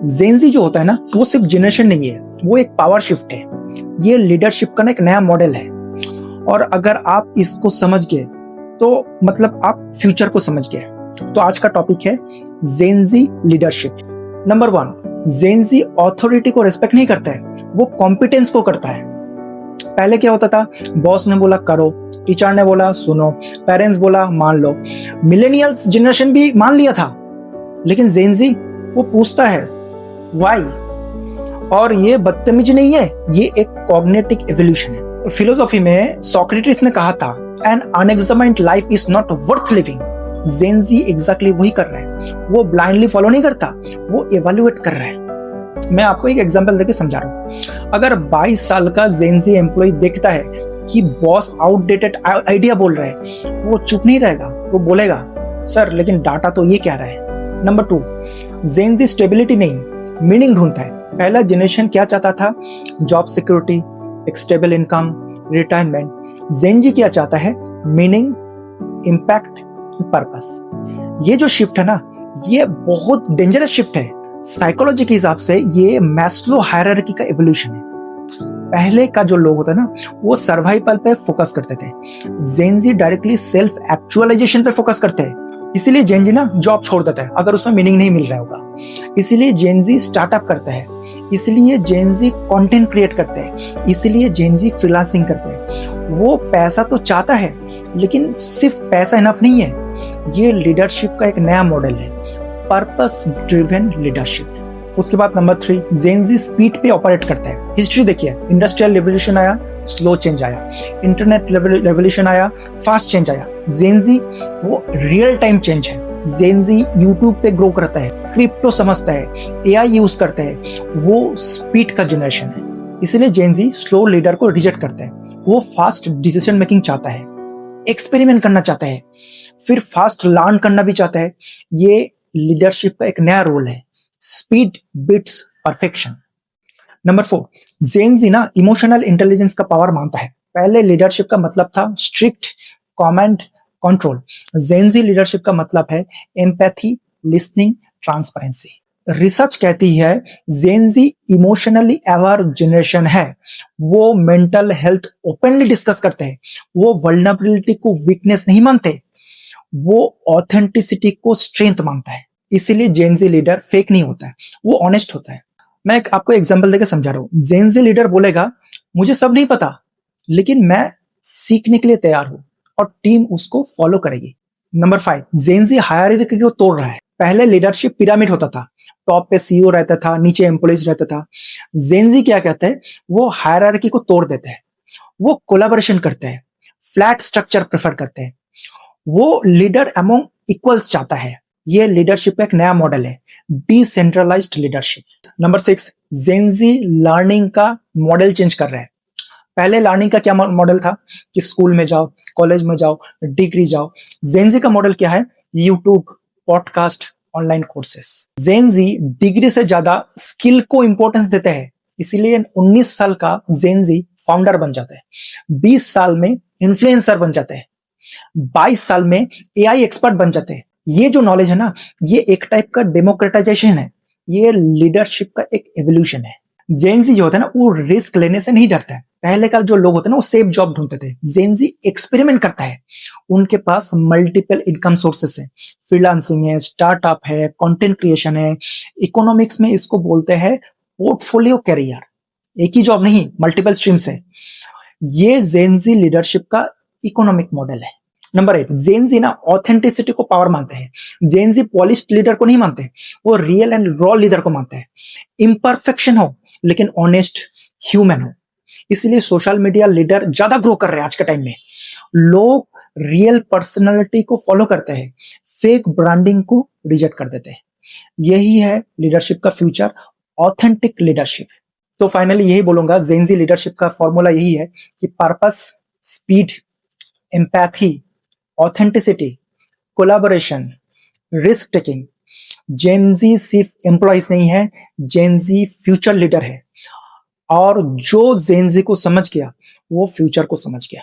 Gen Z जो होता है ना, वो सिर्फ जनरेशन नहीं है, वो एक पावर शिफ्ट है। ये लीडरशिप का ना एक नया मॉडल है, और अगर आप इसको समझ गए तो मतलब आप फ्यूचर को समझ गए। तो आज का टॉपिक है Gen Z leadership. Number 1, Gen Z authority को रिस्पेक्ट नहीं करता है, वो कॉम्पिटेंस को करता है। पहले क्या होता था, बॉस ने बोला करो, टीचर ने बोला सुनो, पेरेंट्स बोला मान लो, मिलेनियल्स जनरेशन भी मान लिया था। लेकिन जेनजी वो पूछता है व्हाई, और ये बदतमीजी नहीं है, ये एक कॉग्निटिव एवोल्यूशन है। फिलोसॉफी में सोक्रेटिस ने कहा था an unexamined life is not worth living. Gen Z exactly वही कर रहा है, वो ब्लाइंडली फॉलो नहीं करता, वो इवैल्यूएट कर रहा है। मैं आपको एक एग्जांपल देके समझा रहा हूँ। अगर 22 साल का जेनजी एम्प्लॉय देखता है कि बॉस आउटडेटेड आइडिया बोल रहा है, वो चुप नहीं रहेगा, वो बोलेगा सर लेकिन डाटा तो ये कह रहा है। नंबर 2, जेनजी स्टेबिलिटी नहीं मीनिंग ढूंढता है। पहला जनरेशन क्या चाहता था, जॉब सिक्योरिटी, एक स्टेबल इनकम, रिटायरमेंट। जेनजी क्या चाहता है, मीनिंग, इम्पैक्ट, पर्पस। ये जो शिफ्ट है ना, ये बहुत डेंजरस शिफ्ट है। साइकोलॉजी के हिसाब से ये मैस्लो हायरार्की का एवोल्यूशन है। पहले का जो लोग होता है ना, वो सर्वाइवल पे फोकस करते थे। जेनजी डायरेक्टली सेल्फ एक्चुअलाइजेशन पे फोकस करते हैं। इसीलिए जेनजी ना जॉब छोड़ देता है अगर उसमें मीनिंग नहीं मिल रहा होगा। इसीलिए जेनजी स्टार्टअप करता है, इसलिए जेनजी कंटेंट क्रिएट करते हैं, इसलिए जेनजी फ्रीलांसिंग करते हैं। वो पैसा तो चाहता है, लेकिन सिर्फ पैसा इनफ नहीं है। ये लीडरशिप का एक नया मॉडल है, पर्पस ड्रिवन लीडरशिप। उसके बाद नंबर 3, जेनजी स्पीड पे ऑपरेट करता है। हिस्ट्री देखिए, इंडस्ट्रियल रेवोल्यूशन आया, स्लो चेंज आया, इंटरनेट रेवोल्यूशन आया, फास्ट चेंज आया। जेनजी वो रियल टाइम चेंज है। जेनजी यूट्यूब पे ग्रो करता है, क्रिप्टो समझता है, एआई यूज करता है, वो स्पीड का जनरेशन है। इसलिए जेनजी स्लो लीडर को रिजेक्ट करता है। वो फास्ट डिसीजन मेकिंग चाहता है, एक्सपेरिमेंट करना चाहता है, फिर फास्ट लर्न करना भी चाहता है। ये लीडरशिप का एक नया रोल है, speed beats perfection. Number 4, gen Z ना इमोशनल इंटेलिजेंस का पावर मानता है। पहले लीडरशिप का मतलब था strict command control. Gen Z leadership का मतलब है एम्पैथी, लिसनिंग, ट्रांसपेरेंसी। रिसर्च कहती है जेनजी इमोशनली अवेयर जनरेशन है। वो मेंटल हेल्थ ओपनली डिस्कस करते हैं, वो वल्नरेबिलिटी को वीकनेस नहीं मानते, वो ऑथेंटिसिटी को स्ट्रेंथ मानता है। इसीलिए जेनजी लीडर फेक नहीं होता है, वो ऑनेस्ट होता है। मैं आपको एग्जांपल देकर समझा रहा हूँ। जेनजी लीडर बोलेगा मुझे सब नहीं पता, लेकिन मैं सीखने के लिए तैयार हूँ, और टीम उसको फॉलो करेगी। नंबर 5, जेनजी हायरार्की को तोड़ रहा है। पहले लीडरशिप पिरामिड होता था, टॉप पे सीईओ रहता था, नीचे एम्प्लॉइज रहता था। जेनजी क्या कहते हैं, वो हायरार्की को तोड़ देते हैं, वो कोलैबोरेशन करते हैं, फ्लैट स्ट्रक्चर प्रेफर करते हैं, वो लीडर अमंग इक्वल्स चाहता है। ये लीडरशिप का एक नया मॉडल है, decentralised leadership. Number 6, gen Z learning का मॉडल चेंज कर रहा है। पहले लर्निंग का क्या मॉडल था कि स्कूल में जाओ, कॉलेज में जाओ, डिग्री जाओ। जेनजी का मॉडल क्या है, YouTube, podcast, online courses. Gen Z degree से ज्यादा स्किल को इंपॉर्टेंस देते हैं। इसीलिए 19 साल का जेनजी फाउंडर बन जाता है, 20 साल में इन्फ्लुएंसर बन जाते हैं, 22 साल में एआई एक्सपर्ट बन जाते हैं। ये जो नॉलेज है ना, ये एक टाइप का डेमोक्रेटाइजेशन है, ये लीडरशिप का एक एवोल्यूशन है। जेनजी जो होता है ना, वो रिस्क लेने से नहीं डरता है। पहले का जो लोग होते हैं ना, वो सेफ जॉब ढूंढते थे। जेनजी एक्सपेरिमेंट करता है, उनके पास मल्टीपल इनकम सोर्सेस है, फ्रीलांसिंग है, स्टार्टअप है, कंटेंट क्रिएशन है। इकोनॉमिक्स में इसको बोलते हैं पोर्टफोलियो कैरियर, एक ही जॉब नहीं, मल्टीपल स्ट्रीम्स है। ये जेनजी लीडरशिप का इकोनॉमिक मॉडल है। नंबर 8, जेनजी ना ऑथेंटिसिटी को पावर मानते हैं। जेनजी पॉलिश्ड लीडर को नहीं मानते, वो रियल एंड रॉ लीडर को मानते हैं। इम्परफेक्शन हो लेकिन ऑनेस्ट, ह्यूमन हो। इसलिए सोशल मीडिया लीडर ज्यादा ग्रो कर रहे हैं आज के टाइम में। लोग रियल पर्सनालिटी को फॉलो करते हैं, फेक ब्रांडिंग को रिजेक्ट कर देते हैं। यही है लीडरशिप का फ्यूचर, ऑथेंटिक लीडरशिप। तो फाइनली यही बोलूंगा, जेनजी लीडरशिप का फॉर्मूला यही है कि purpose, speed, empathy, authenticity, collaboration, risk taking. Gen Z सिर्फ एम्प्लॉइज नहीं है, जेनजी फ्यूचर लीडर है, और जो जेनजी को समझ गया वो फ्यूचर को समझ गया।